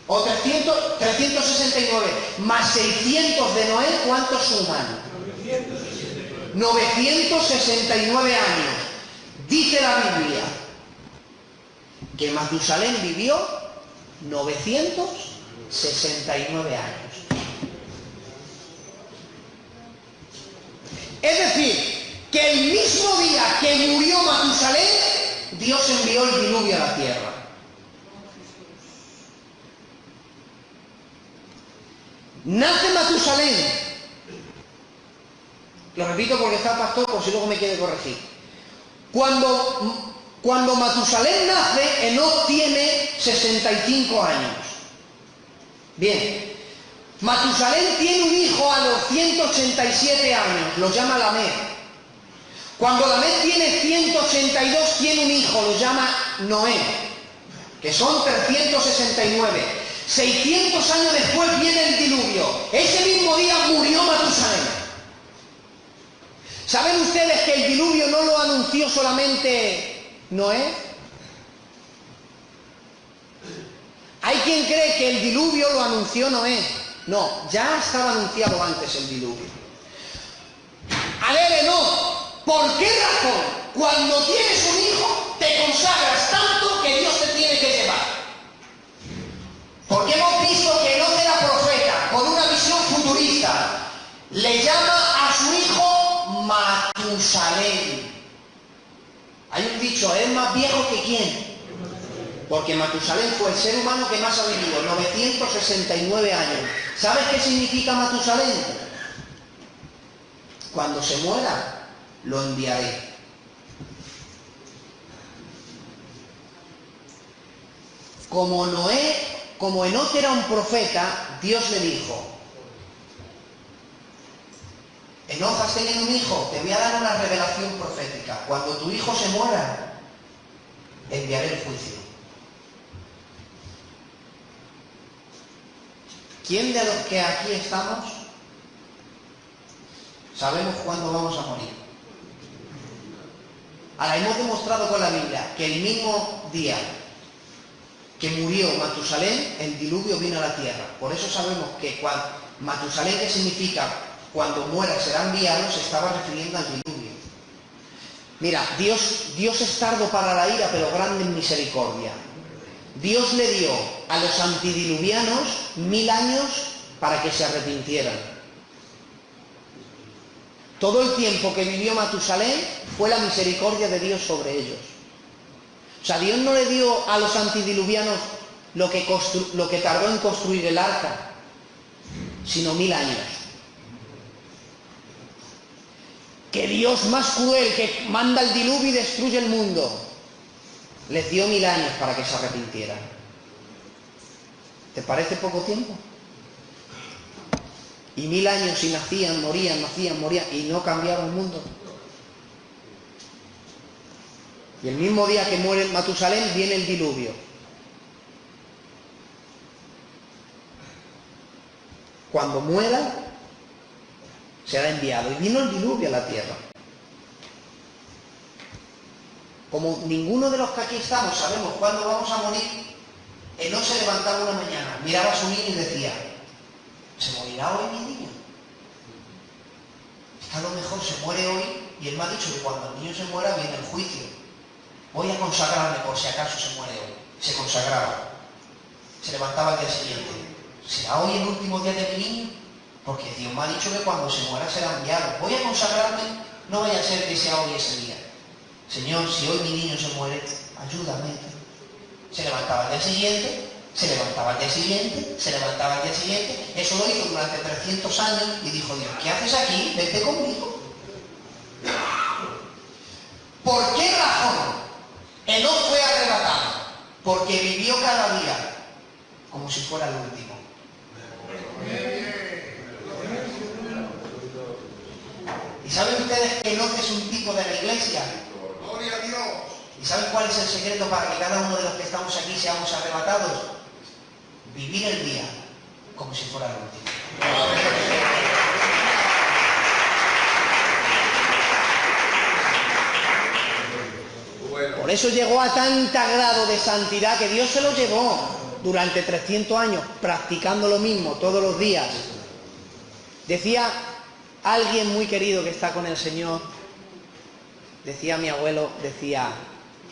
o 369 más 600 de Noé, ¿cuántos suman? 969 años. Dice la Biblia que Matusalén vivió 969 años. Es decir, que el mismo día que murió Matusalén, Dios envió el diluvio a la tierra. Nace Matusalén. Lo repito porque está el pastor, por si luego me quiere corregir. Cuando Matusalén nace, Enoc tiene 65 años. Bien. Matusalén tiene un hijo a los 187 años, lo llama Lamec. Cuando Lamec tiene 182, tiene un hijo, lo llama Noé, que son 369. 600 años después viene el diluvio. Ese mismo día murió Matusalén. ¿Saben ustedes que el diluvio no lo anunció solamente Noé? Hay quien cree que el diluvio lo anunció Noé. No, ya estaba anunciado antes el diluvio. A ver, no. ¿Por qué razón? Cuando tienes un hijo, te consagras tanto que Dios te tiene que llevar. Porque hemos visto que Enoc era profeta, con una visión futurista. Le llama a su hijo Matusalén. Hay un dicho, es más viejo que quién. Porque Matusalén fue el ser humano que más ha vivido, 969 años. ¿Sabes qué significa Matusalén? Cuando se muera, lo enviaré. Como Enoc era un profeta, Dios le dijo: Enoc, has tenido un hijo, te voy a dar una revelación profética. Cuando tu hijo se muera, enviaré el juicio. ¿Quién de los que aquí estamos sabemos cuándo vamos a morir? Ahora, hemos demostrado con la Biblia que el mismo día que murió Matusalén, el diluvio vino a la tierra. Por eso sabemos que Matusalén, que significa cuando muera será enviado, se estaba refiriendo al diluvio. Mira, Dios es tardo para la ira, pero grande en misericordia. Dios le dio a los antidiluvianos 1000 años para que se arrepintieran. Todo el tiempo que vivió Matusalén fue la misericordia de Dios sobre ellos. O sea, Dios no le dio a los antidiluvianos lo que tardó en construir el arca, sino 1000 años. Que Dios más cruel, que manda el diluvio y destruye el mundo, les dio 1000 años para que se arrepintieran. ¿Te parece poco tiempo? Y 1000 años y nacían, morían, y no cambiaba el mundo. Y el mismo día que muere Matusalén viene el diluvio. Cuando muera, será enviado. Y vino el diluvio a la tierra. Como ninguno de los que aquí estamos sabemos cuándo vamos a morir, Enoc se levantaba una mañana, miraba a su niño y decía: ¿se morirá hoy mi niño? A lo mejor se muere hoy, y él me ha dicho que cuando el niño se muera viene el juicio. Voy a consagrarme por si acaso se muere hoy. Se consagraba. Se levantaba al día siguiente. ¿Será hoy el último día de mi niño? Porque Dios me ha dicho que cuando se muera será enviado. Voy a consagrarme, no vaya a ser que sea hoy ese día. Señor, si hoy mi niño se muere, ayúdame. Se levantaba al día siguiente, se levantaba al día siguiente, se levantaba al día siguiente. Eso lo hizo durante 300 años y dijo Dios: ¿qué haces aquí? Vete conmigo. ¿Por qué razón Enoc fue arrebatado? Porque vivió cada día como si fuera el último. ¿Y saben ustedes que Enoc es un tipo de la iglesia? Gloria a Dios. ¿Y saben cuál es el secreto para que cada uno de los que estamos aquí seamos arrebatados? Vivir el día como si fuera el último. Por eso llegó a tanta grado de santidad que Dios se lo llevó durante 300 años, practicando lo mismo todos los días. Decía alguien muy querido que está con el Señor, decía mi abuelo, decía: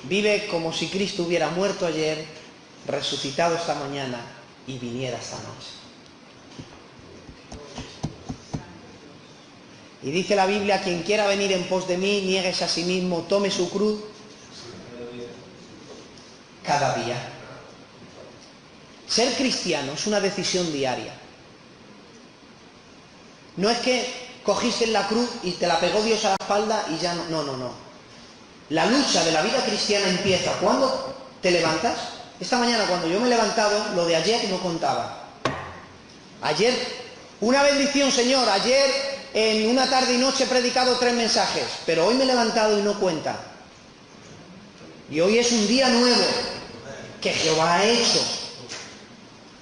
vive como si Cristo hubiera muerto ayer, resucitado esta mañana y viniera esta noche. Y dice la Biblia: quien quiera venir en pos de mí, niéguese a sí mismo, tome su cruz cada día. Ser cristiano es una decisión diaria. No es que cogiste la cruz y te la pegó Dios a la espalda y ya no. No. La lucha de la vida cristiana empieza cuando te levantas. Esta mañana, cuando yo me he levantado, lo de ayer no contaba. Ayer, una bendición, Señor. Ayer, en una tarde y noche, he predicado 3 mensajes, pero hoy me he levantado y no cuenta. Y hoy es un día nuevo que Jehová ha hecho.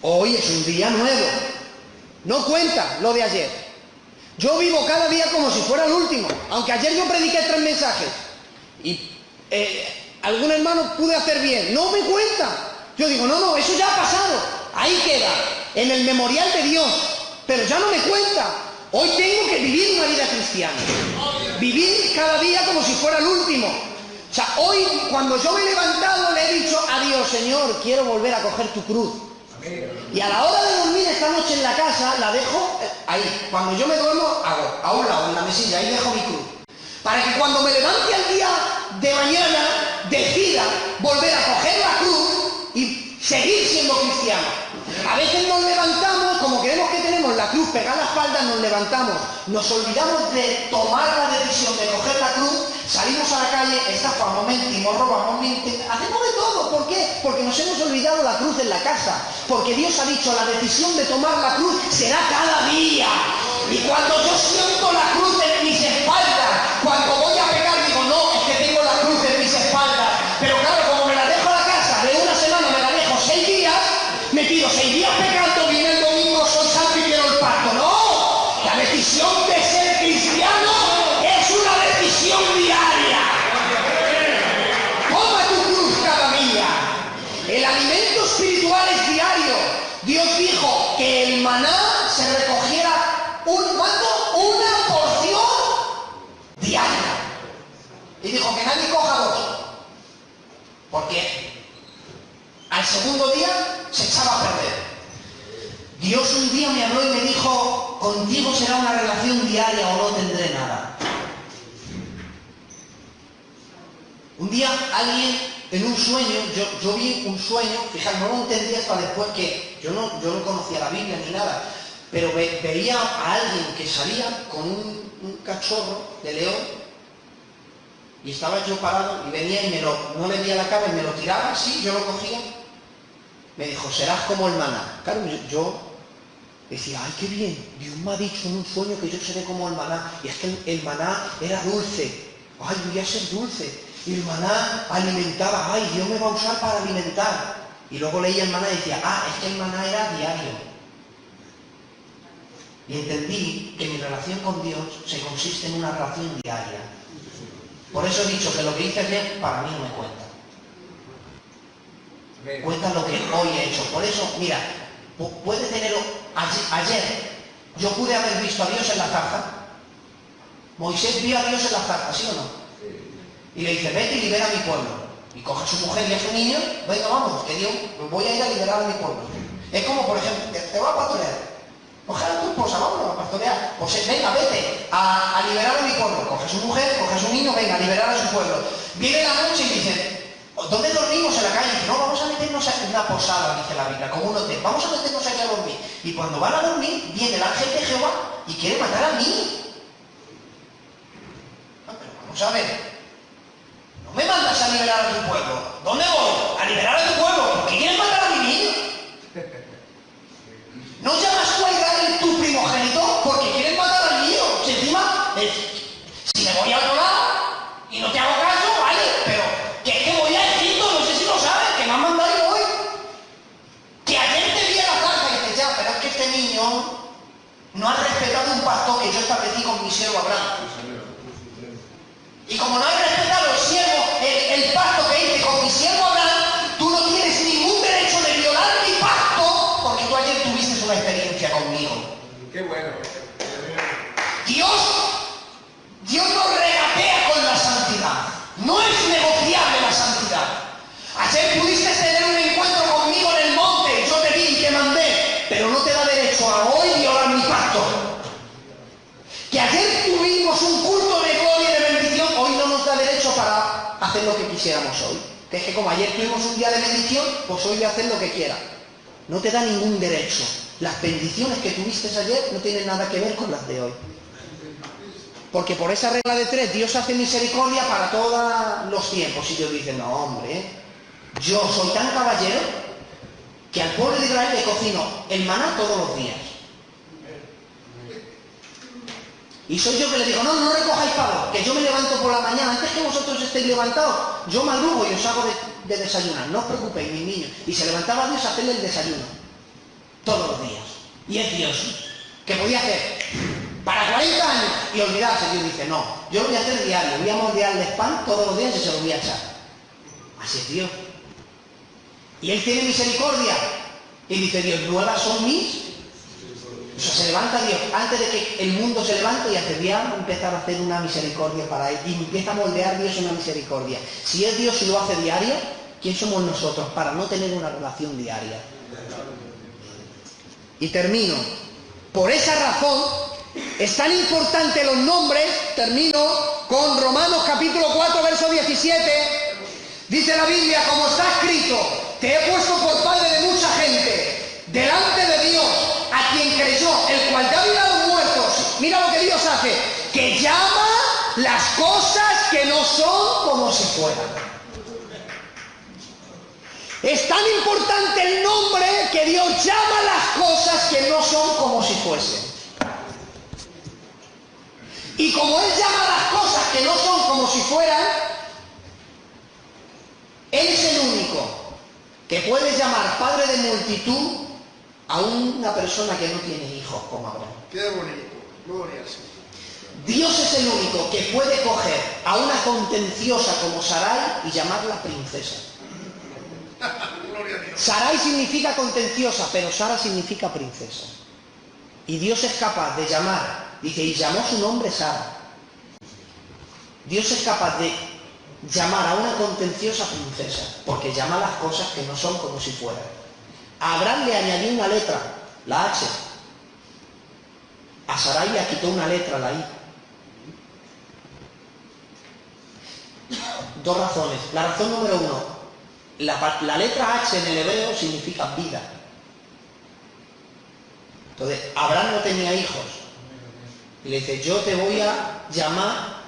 Hoy es un día nuevo. No cuenta lo de ayer. Yo vivo cada día como si fuera el último. Aunque ayer yo prediqué 3 mensajes y algún hermano pude hacer bien, no me cuenta. Yo digo, no, eso ya ha pasado. Ahí queda, en el memorial de Dios. Pero ya no me cuenta. Hoy tengo que vivir una vida cristiana. Vivir cada día como si fuera el último. O sea, hoy cuando yo me he levantado le he dicho a Dios: Señor, quiero volver a coger tu cruz. Y a la hora de dormir esta noche en la casa, la dejo ahí. Cuando yo me duermo, hago a un lado, en la mesilla, ahí dejo mi cruz. para que cuando me levante al día de mañana decida volver a coger la cruz y seguir siendo cristiano. A veces nos levantamos, como creemos que tenemos la cruz pegada a la espalda, nos levantamos, nos olvidamos de tomar la decisión de coger la cruz, salimos a la calle, estafamos, mentimos, robamos, hacemos de todo. ¿Por qué? Porque nos hemos olvidado la cruz en la casa, porque Dios ha dicho, la decisión de tomar la cruz será cada día. Y cuando yo siento la cruz en mis espaldas, cuando voy a pecar, digo, no, es que tengo la cruz en mis espaldas. Pero claro, como me la dejo a la casa, de una semana me la dejo 6 días, me pido 6 días pecando, viene el domingo, soy santo y quiero el pacto. ¡No! La decisión de ser cristiano es una decisión diaria. Toma tu cruz cada día. El alimento espiritual es diario. Dios dijo que el maná se recogiera una porción diaria. Y dijo que nadie coja 2. Porque al segundo día se echaba a perder. Dios un día me habló y me dijo, contigo será una relación diaria o no tendré nada. Un día alguien en un sueño, yo vi un sueño, fijaos, no lo entendí hasta después que yo no conocía la Biblia ni nada, pero veía a alguien que salía con un cachorro de león y estaba yo parado y venía y no le veía la cara y me lo tiraba así, yo lo cogía. Me dijo, serás como el maná. Claro, yo decía, ay, qué bien, Dios me ha dicho en un sueño que yo seré como el maná. Y es que el maná era dulce. Ay, voy a ser dulce. Y el maná alimentaba, ay, Dios me va a usar para alimentar. Y luego leía el maná y decía, es que el maná era diario. Y entendí que mi relación con Dios se consiste en una relación diaria. Por eso he dicho que lo que hice ayer para mí no me cuenta. Cuenta lo que hoy he hecho. Por eso, mira, puede tener... Ayer yo pude haber visto a Dios en la zarza. Moisés vio a Dios en la zarza, ¿sí o no? Y le dice, vete y libera a mi pueblo. Y coge a su mujer y a su niño, venga, vamos, que Dios, voy a ir a liberar a mi pueblo. Es como, por ejemplo, te voy a pastorear. Coge a tu esposa, vámonos a pastorear. Pues venga, vete a liberar a mi pueblo. Coge a su mujer, coge a su niño, venga, a liberar a su pueblo. Viene la noche y dice, ¿dónde dormimos? En la calle. Dice, no, vamos a meternos en una posada, dice la Biblia, como un hotel. Vamos a meternos aquí a dormir. Y cuando van a dormir, viene el ángel de Jehová y quiere matar al niño. Pero vamos a ver. No me mandas a liberar a tu pueblo. ¿Dónde voy? A liberar a tu pueblo. ¿Por qué quieres matar a mi niño? ¿No llamas tú a Israel tu primogénito? Porque quieres matar al niño. Si encima, si me voy a otro lado y no te hago caso, vale, pero que es que voy a Egipto, no sé si lo sabes, que me han mandado yo hoy. Que ayer te vi a la zarza y dices, ya, pero es que este niño no ha respetado un pacto que yo establecí con mi siervo Abraham. Y como no has respetado el pacto que hice con mi siervo Abraham, tú no tienes ningún derecho de violar mi pacto, porque tú ayer tuviste una experiencia conmigo. Qué bueno. Dios nos regatea con la santidad. No es negociable la santidad. Ayer pudiste tener un encuentro conmigo en el monte, yo te vi y te mandé, pero no te da derecho a hoy violar mi pacto. Que ayer tuvimos un culto de gloria y de bendición, hoy no nos da derecho para hacer lo que quisiéramos hoy. Que es que como ayer tuvimos un día de bendición, pues hoy voy a hacer lo que quiera. No te da ningún derecho. Las bendiciones que tuviste ayer no tienen nada que ver con las de hoy. Porque por esa regla de 3, Dios hace misericordia para todos los tiempos. Y Dios dice, no, hombre, yo soy tan caballero que al pueblo de Israel le cocino el maná todos los días. Y soy yo que le digo, no recojáis pavos, que yo me levanto por la mañana, antes que vosotros estéis levantados, yo madrugo y os hago de desayunar, no os preocupéis, mis niños. Y se levantaba Dios a hacerle el desayuno, todos los días. Y es Dios, que podía hacer para 40 años y olvidarse. Dios dice, no, yo lo voy a hacer diario, voy a moldearle pan todos los días y se lo voy a echar. Así es Dios. Y Él tiene misericordia. Y dice Dios, nuevas son mis. O sea, se levanta Dios antes de que el mundo se levante y hace bien empezar a hacer una misericordia para Él. Y empieza a moldear Dios una misericordia. Si es Dios y lo hace diario, ¿quién somos nosotros para no tener una relación diaria? Y termino. Por esa razón, Es tan importante los nombres, termino con Romanos capítulo 4, verso 17, dice la Biblia, como está escrito, te he puesto por padre de mucha gente, delante de Dios, a quien creyó, el cual te ha librado de los muertos. Mira lo que Dios hace, que llama las cosas que no son como si fueran. Es tan importante el nombre que Dios llama las cosas que no son como si fuesen. Y como Él llama las cosas que no son como si fueran, Él es el único que puede llamar padre de multitud a una persona que no tiene hijos como Abraham. Qué bonito, gloria al Señor. Dios es el único que puede coger a una contenciosa como Sarai y llamarla princesa. Gloria a Dios. Sarai significa contenciosa, pero Sara significa princesa. Y Dios es capaz de llamar, dice, y llamó su nombre Sara. Dios es capaz de llamar a una contenciosa princesa, porque llama las cosas que no son como si fueran. A Abraham le añadió una letra, la H. A Sarai le quitó una letra, la I. Dos razones. La razón número uno, la letra H en el hebreo significa vida. Entonces, Abraham no tenía hijos. Y le dice, yo te voy a llamar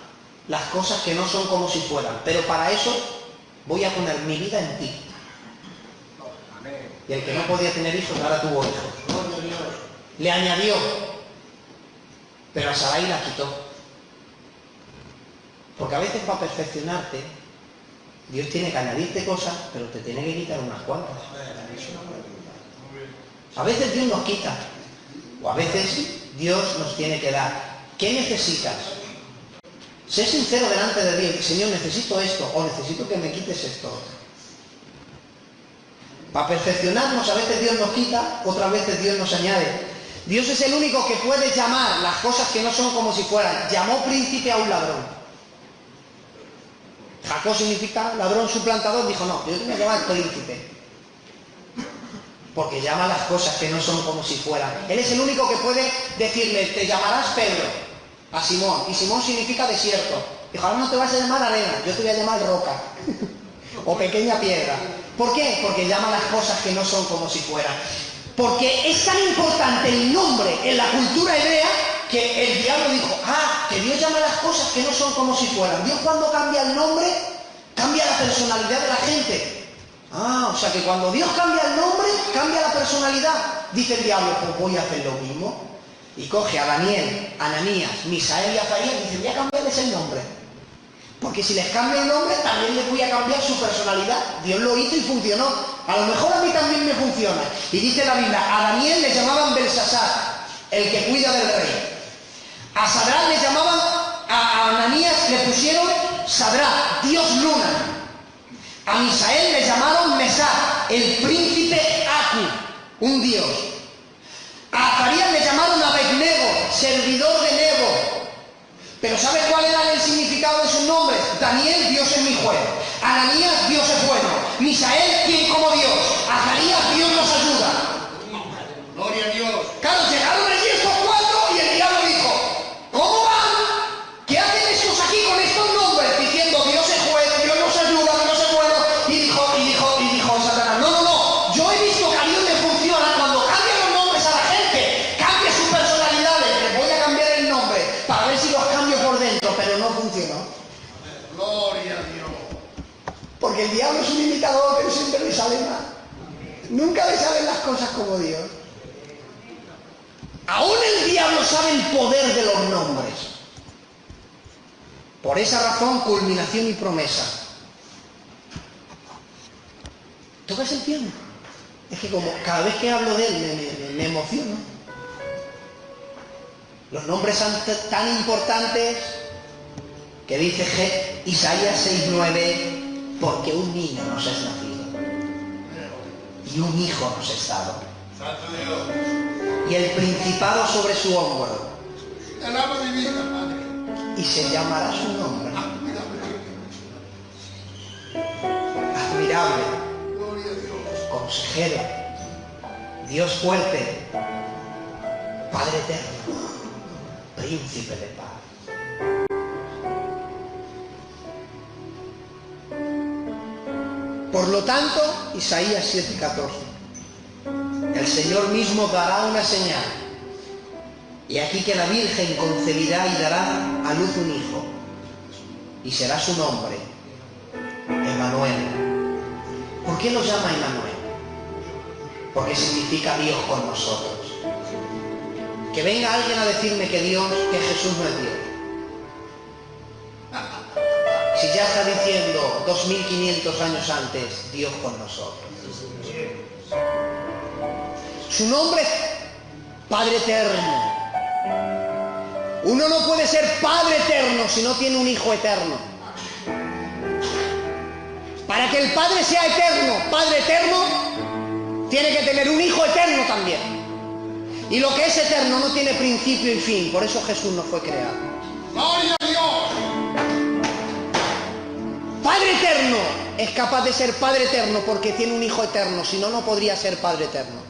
las cosas que no son como si fueran, pero para eso voy a poner mi vida en ti. Y el que no podía tener hijos ahora tuvo hijos. Le añadió, pero a Sarai la quitó. Porque a veces para perfeccionarte, Dios tiene que añadirte cosas, pero te tiene que quitar unas cuantas. A veces Dios nos quita, o a veces Dios nos tiene que dar. ¿Qué necesitas? Sé sincero delante de Dios. Señor, necesito esto, o necesito que me quites esto. Para perfeccionarnos, a veces Dios nos quita, otras veces Dios nos añade. Dios es el único que puede llamar las cosas que no son como si fueran. Llamó príncipe a un ladrón. Jacob significa ladrón suplantador, dijo, no, yo te voy a llamar príncipe. Porque llama las cosas que no son como si fueran. Él es el único que puede decirle, te llamarás Pedro, a Simón. Y Simón significa desierto. Dijo, ahora no te vas a llamar arena, yo te voy a llamar roca. O pequeña piedra. ¿Por qué? Porque llama las cosas que no son como si fueran. Porque es tan importante el nombre en la cultura hebrea que el diablo dijo, que Dios llama las cosas que no son como si fueran. Dios cuando cambia el nombre, cambia la personalidad de la gente. O sea que cuando Dios cambia el nombre, cambia la personalidad. Dice el diablo, pues voy a hacer lo mismo. Y coge a Daniel, Ananías, Misael y Azarías y dice, voy a cambiarles el nombre. Porque si les cambio el nombre, también les voy a cambiar su personalidad. Dios lo hizo y funcionó. A lo mejor a mí también me funciona. Y dice la Biblia, a Daniel le llamaban Belsasar, el que cuida del rey. A Sadrach le llamaban, a Ananías le pusieron Sadrach, Dios luna. A Misael le llamaron Mesach, el príncipe Aku, un dios. A Azarías le llamaron Abednego, servidor de Nebo. Pero ¿sabes cuál era el significado de sus nombres? Daniel, Dios es mi juez. Ananías, Dios es bueno. Misael, quien como Dios. Azarías, Dios nos ayuda. Gloria a Dios. Claro, llegaron allí estos cuatro y el diablo dijo, ¿cómo van? ¿Qué hacen estos aquí con estos nombres? Diciendo, Dios es juez, Dios nos ayuda, Dios es bueno. Y dijo Satanás, no, yo he visto que a Dios le funciona cuando cambia los nombres a la gente, cambia sus personalidades, les voy a cambiar el nombre para ver si los cambio por dentro, pero no funcionó. Gloria a Dios. Porque el diablo es un imitador, pero siempre le sale mal. Nunca le salen las cosas como Dios. Aún el diablo sabe el poder de los nombres. Por esa razón, culminación y promesa. ¿Tocas el piano? Es que como cada vez que hablo de él me emociono. Los nombres son tan importantes que dice Isaías 6:9, porque un niño nos es nacido y un hijo nos es dado. Santo Dios. Y el principado sobre su hombro. Alaba mi vida, Padre. Y se llamará su nombre. Admirable. Gloria a Dios. Consejero. Dios fuerte. Padre eterno. príncipe de paz. Por lo tanto, Isaías 7:14, el Señor mismo dará una señal, y aquí que la Virgen concebirá y dará a luz un hijo, y será su nombre Emmanuel. ¿Por qué lo llama Emmanuel? Porque significa Dios con nosotros. Que venga alguien a decirme que Jesús no es Dios. Si ya está diciendo 2500 años antes, Dios con nosotros. Su nombre es Padre Eterno. Uno no puede ser Padre Eterno si no tiene un Hijo eterno. Para que el Padre sea eterno, Padre eterno, tiene que tener un Hijo eterno también. Y lo que es eterno no tiene principio y fin. Por eso Jesús no fue creado. ¡Gloria a Dios! Padre eterno es capaz de ser Padre eterno porque tiene un Hijo eterno. Si no, no podría ser Padre eterno.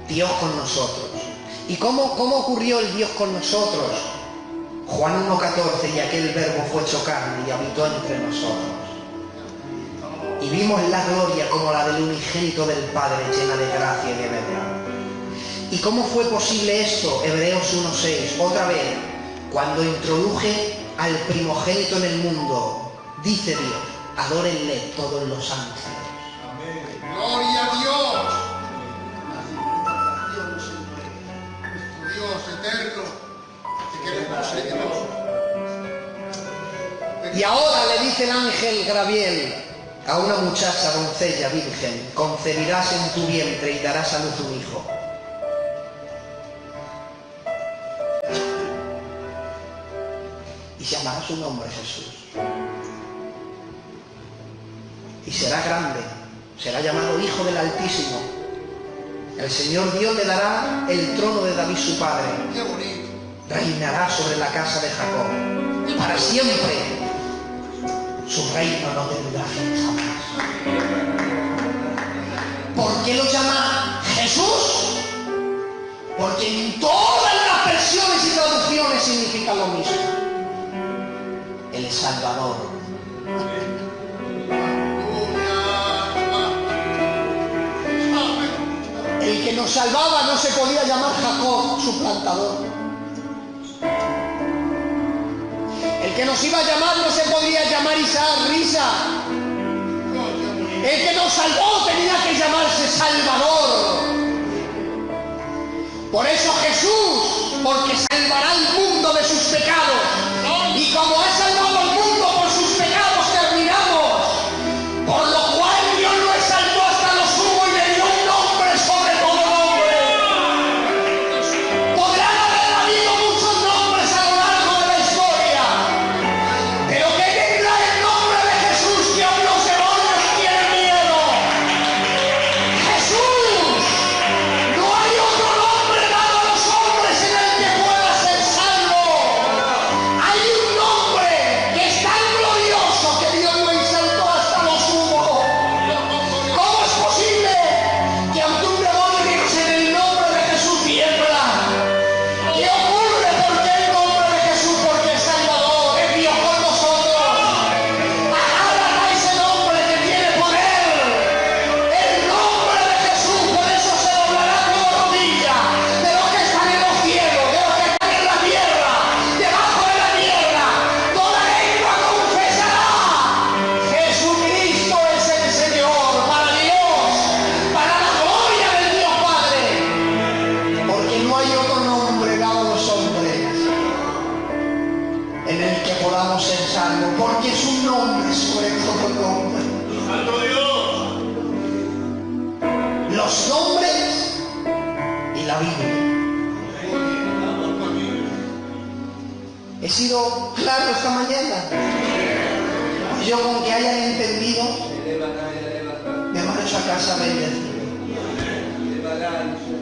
Dios con nosotros. ¿Y cómo ocurrió el Dios con nosotros? Juan 1:14, y aquel verbo fue hecho carne y habitó entre nosotros. Y vimos la gloria como la del unigénito del Padre, llena de gracia y de verdad. ¿Y cómo fue posible esto? Hebreos 1:6, otra vez, cuando introduje al primogénito en el mundo, dice Dios, adórenle todos los ángeles. Amén. ¡Gloria a Dios! Dios eterno, te queremos, Señor. Y ahora le dice el ángel Gabriel a una muchacha doncella virgen, concebirás en tu vientre y darás a luz un hijo. Y llamará su nombre Jesús. Y será grande, será llamado Hijo del Altísimo. El Señor Dios le dará el trono de David su padre. ¡Qué bonito! Reinará sobre la casa de Jacob para siempre. Su reino no tendrá fin jamás. ¿Por qué lo llama Jesús? Porque en todas las versiones y traducciones significa lo mismo. El Salvador. El que nos salvaba no se podía llamar Jacob, su plantador. El que nos iba a llamar no se podía llamar Isaac, risa. El que nos salvó tenía que llamarse Salvador. Por eso Jesús, porque salvará al mundo de sus pecados. Y como ha salvado al mundo por sus pecados, terminamos. Por lo cual Dios lo exaltó hasta lo sumo y le dio un nombre sobre todo nombre. Podrán haber habido muchos nombres a lo largo de la historia, pero que tendrá el nombre de Jesús que aún los demonios tienen miedo. Jesús, no hay otro nombre dado a los hombres en el que pueda ser salvo. Hay un nombre que es tan glorioso que Dios lo exaltó hasta lo sumo. ¿Cómo es posible que aunque un demonio dice en el nombre de Jesús tiembla? ¿Qué ocurre? ¿Por qué el nombre de Jesús? Porque es Salvador, es Dios con nosotros. Agarra ese nombre que tiene poder. El nombre de Jesús, por eso se doblará toda rodilla de los que están en los cielos, de los que están en la tierra, debajo de la tierra. Toda lengua confesará: Jesucristo es el Señor, para Dios, para la gloria del Dios Padre. Porque no hay otro nombre dado a los hombres en el que podamos ser salvos, porque es un nombre sobre todo nombre. Los nombres y la Biblia. ¿He sido claro esta mañana? Pues yo con que hayan entendido, me marcho a casa bendecido.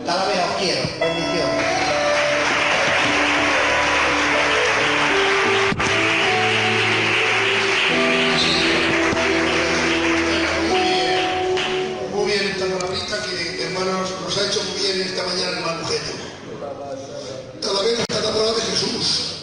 Talavera, os quiero. Bendiciones. Muy bien esta palabrita que, hermanos, nos ha hecho muy bien esta mañana el hermano Eugenio. Isabel está enamorada de Jesús.